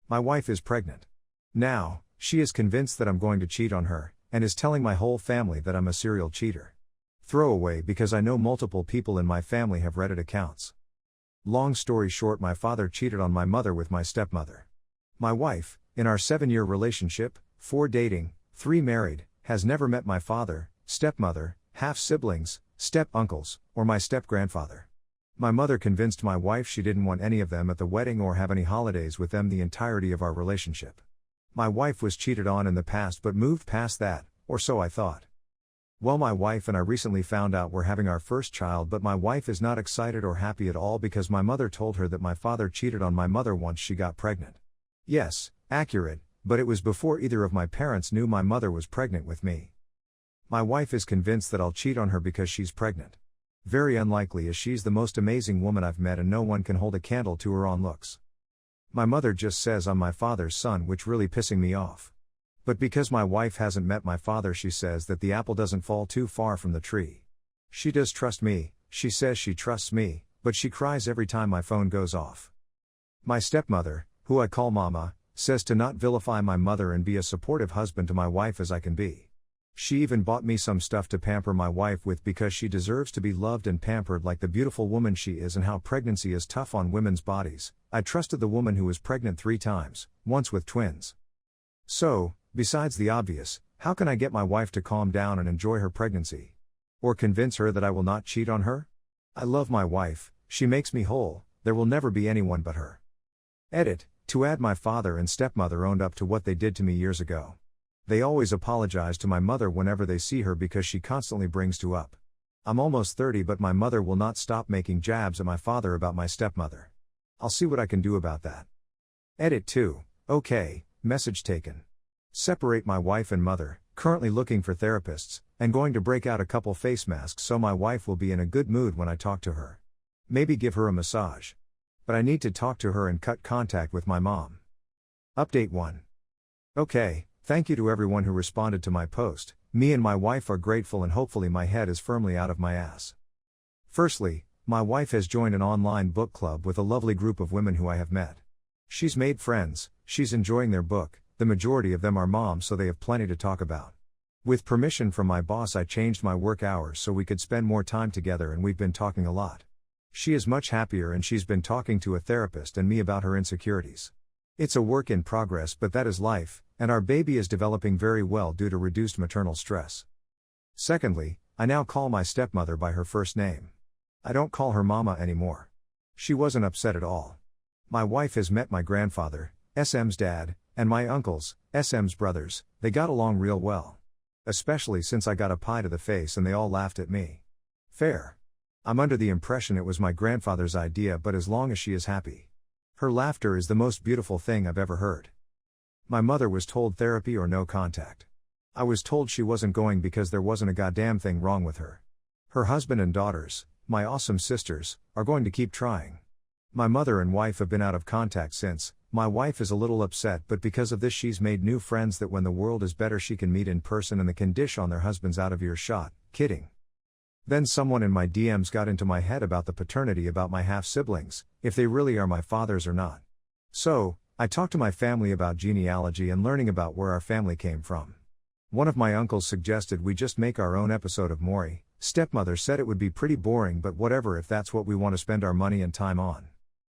My wife is pregnant. Now, she is convinced that I'm going to cheat on her, and is telling my whole family that I'm a serial cheater. Throwaway because I know multiple people in my family have Reddit accounts. Long story short, my father cheated on my mother with my stepmother. My wife, in our 7-year relationship, 4 dating, 3 married, has never met my father, stepmother, half-siblings, step-uncles, or my step-grandfather. My mother convinced my wife she didn't want any of them at the wedding or have any holidays with them the entirety of our relationship. My wife was cheated on in the past but moved past that, or so I thought. Well, my wife and I recently found out we're having our first child, but my wife is not excited or happy at all because my mother told her that my father cheated on my mother once she got pregnant. Yes, accurate, but it was before either of my parents knew my mother was pregnant with me. My wife is convinced that I'll cheat on her because she's pregnant. Very unlikely, as she's the most amazing woman I've met and no one can hold a candle to her on looks. My mother just says I'm my father's son, which really pissing me off. But because my wife hasn't met my father, she says that the apple doesn't fall too far from the tree. She does trust me, she says she trusts me, but she cries every time my phone goes off. My stepmother, who I call Mama, says to not vilify my mother and be a supportive husband to my wife as I can be. She even bought me some stuff to pamper my wife with because she deserves to be loved and pampered like the beautiful woman she is, and how pregnancy is tough on women's bodies. I trusted the woman who was pregnant 3 times, once with twins. So, besides the obvious, how can I get my wife to calm down and enjoy her pregnancy? Or convince her that I will not cheat on her? I love my wife, she makes me whole, there will never be anyone but her. Edit, to add, my father and stepmother owned up to what they did to me years ago. They always apologize to my mother whenever they see her because she constantly brings to up. I'm almost 30, but my mother will not stop making jabs at my father about my stepmother. I'll see what I can do about that. Edit 2, okay, message taken. Separate my wife and mother, currently looking for therapists, and going to break out a couple face masks so my wife will be in a good mood when I talk to her. Maybe give her a massage. But I need to talk to her and cut contact with my mom. Update 1. Okay, thank you to everyone who responded to my post. Me and my wife are grateful, and hopefully my head is firmly out of my ass. Firstly, my wife has joined an online book club with a lovely group of women who I have met. She's made friends, she's enjoying their book. The majority of them are moms, so they have plenty to talk about. With permission from my boss, I changed my work hours so we could spend more time together, and we've been talking a lot. She is much happier, and she's been talking to a therapist and me about her insecurities. It's a work in progress, but that is life, and our baby is developing very well due to reduced maternal stress. Secondly, I now call my stepmother by her first name. I don't call her Mama anymore. She wasn't upset at all. My wife has met my grandfather, SM's dad, and my uncles, SM's brothers. They got along real well. Especially since I got a pie to the face and they all laughed at me. Fair. I'm under the impression it was my grandfather's idea, but as long as she is happy. Her laughter is the most beautiful thing I've ever heard. My mother was told therapy or no contact. I was told she wasn't going because there wasn't a goddamn thing wrong with her. Her husband and daughters, my awesome sisters, are going to keep trying. My mother and wife have been out of contact since. My wife is a little upset, but because of this she's made new friends that when the world is better she can meet in person and they can dish on their husbands out of earshot. Kidding. Then someone in my DMs got into my head about the paternity, about my half-siblings, if they really are my fathers or not. So, I talked to my family about genealogy and learning about where our family came from. One of my uncles suggested we just make our own episode of Maury. Stepmother said it would be pretty boring, but whatever if that's what we want to spend our money and time on.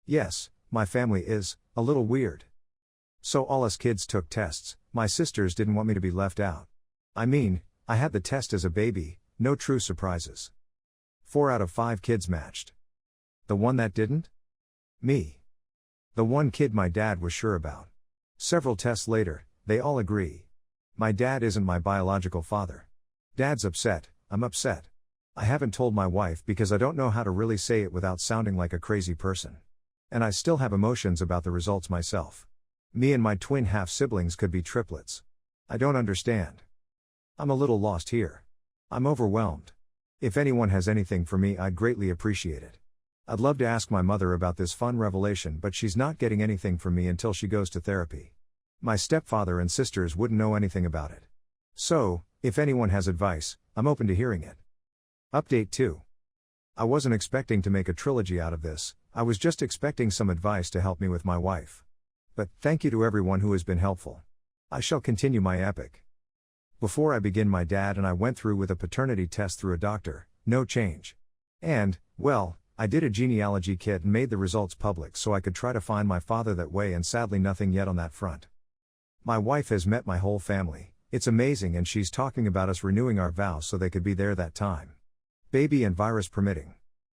Yes, my family is a little weird. So all us kids took tests. My sisters didn't want me to be left out. I mean, I had the test as a baby, no true surprises. 4 out of 5 kids matched. The one that didn't? Me. The one kid my dad was sure about. Several tests later, they all agree. My dad isn't my biological father. Dad's upset, I'm upset. I haven't told my wife because I don't know how to really say it without sounding like a crazy person. And I still have emotions about the results myself. Me and my twin half-siblings could be triplets. I don't understand. I'm a little lost here. I'm overwhelmed. If anyone has anything for me, I'd greatly appreciate it. I'd love to ask my mother about this fun revelation, but she's not getting anything from me until she goes to therapy. My stepfather and sisters wouldn't know anything about it. So, if anyone has advice, I'm open to hearing it. Update 2. I wasn't expecting to make a trilogy out of this, I was just expecting some advice to help me with my wife. But thank you to everyone who has been helpful. I shall continue my epic. Before I begin, my dad and I went through with a paternity test through a doctor, no change. And, well, I did a genealogy kit and made the results public so I could try to find my father that way, and sadly nothing yet on that front. My wife has met my whole family, it's amazing, and she's talking about us renewing our vows so they could be there that time. Baby and virus permitting.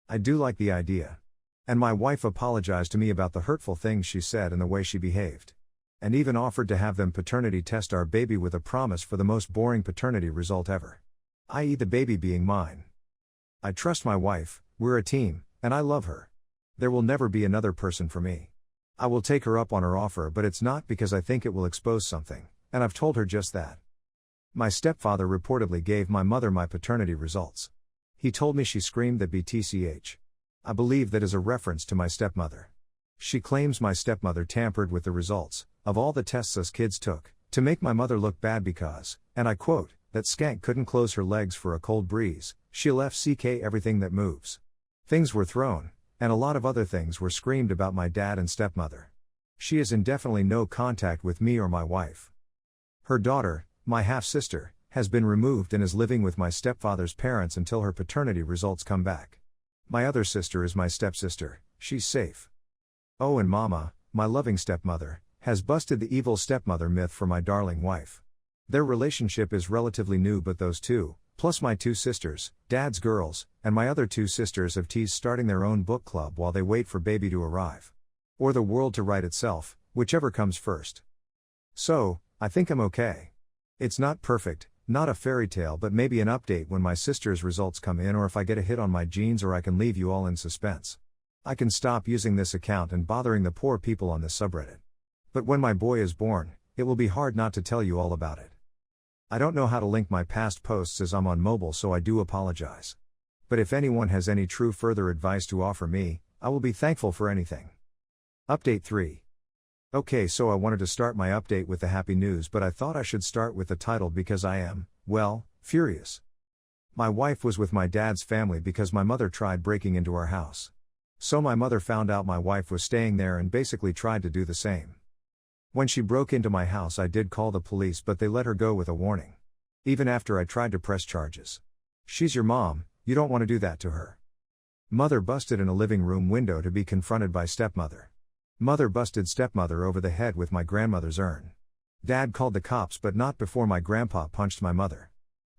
I do like the idea. And my wife apologized to me about the hurtful things she said and the way she behaved. And even offered to have them paternity test our baby with a promise for the most boring paternity result ever. I.e., the baby being mine. I trust my wife, we're a team, and I love her. There will never be another person for me. I will take her up on her offer, but it's not because I think it will expose something, and I've told her just that. My stepfather reportedly gave my mother my paternity results. He told me she screamed that BTCH. I believe that is a reference to my stepmother. She claims my stepmother tampered with the results of all the tests us kids took to make my mother look bad because, and I quote, that skank couldn't close her legs for a cold breeze, she'll FCK everything that moves. Things were thrown, and a lot of other things were screamed about my dad and stepmother. She is in definitely no contact with me or my wife. Her daughter, my half-sister, has been removed and is living with my stepfather's parents until her paternity results come back. My other sister is my stepsister, she's safe. Oh, and Mama, my loving stepmother, has busted the evil stepmother myth for my darling wife. Their relationship is relatively new, but those two, plus my two sisters, Dad's girls, and my other two sisters have teased starting their own book club while they wait for baby to arrive. Or the world to right itself, whichever comes first. So, I think I'm okay. It's not perfect, not a fairy tale, but maybe an update when my sister's results come in, or if I get a hit on my genes, or I can leave you all in suspense. I can stop using this account and bothering the poor people on this subreddit. But when my boy is born, it will be hard not to tell you all about it. I don't know how to link my past posts as I'm on mobile, so I do apologize. But if anyone has any true further advice to offer me, I will be thankful for anything. Update 3. Okay, so I wanted to start my update with the happy news, but I thought I should start with the title because I am, well, furious. My wife was with my dad's family because my mother tried breaking into our house. So my mother found out my wife was staying there and basically tried to do the same. When she broke into my house, I did call the police, but they let her go with a warning. Even after I tried to press charges. She's your mom, you don't want to do that to her. Mother busted in a living room window to be confronted by stepmother. Mother busted stepmother over the head with my grandmother's urn. Dad called the cops, but not before my grandpa punched my mother.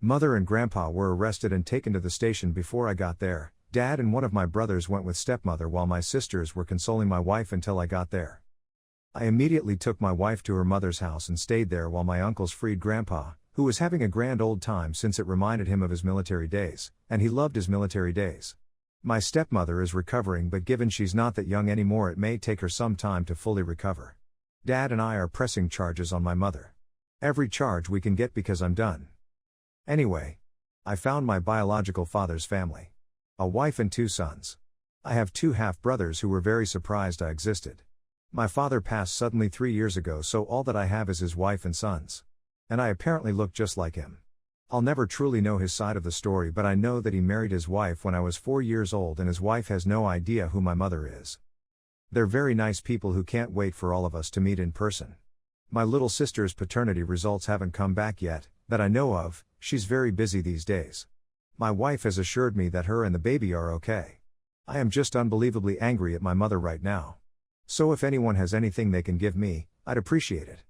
Mother and grandpa were arrested and taken to the station before I got there. Dad and one of my brothers went with stepmother while my sisters were consoling my wife until I got there. I immediately took my wife to her mother's house and stayed there while my uncles freed grandpa, who was having a grand old time since it reminded him of his military days, and he loved his military days. My stepmother is recovering, but given she's not that young anymore, it may take her some time to fully recover. Dad and I are pressing charges on my mother. Every charge we can get because I'm done. Anyway, I found my biological father's family. A wife and two sons. I have two half-brothers who were very surprised I existed. My father passed suddenly 3 years ago, so all that I have is his wife and sons. And I apparently look just like him. I'll never truly know his side of the story, but I know that he married his wife when I was 4 years old, and his wife has no idea who my mother is. They're very nice people who can't wait for all of us to meet in person. My little sister's paternity results haven't come back yet, that I know of. She's very busy these days. My wife has assured me that her and the baby are okay. I am just unbelievably angry at my mother right now. So if anyone has anything they can give me, I'd appreciate it.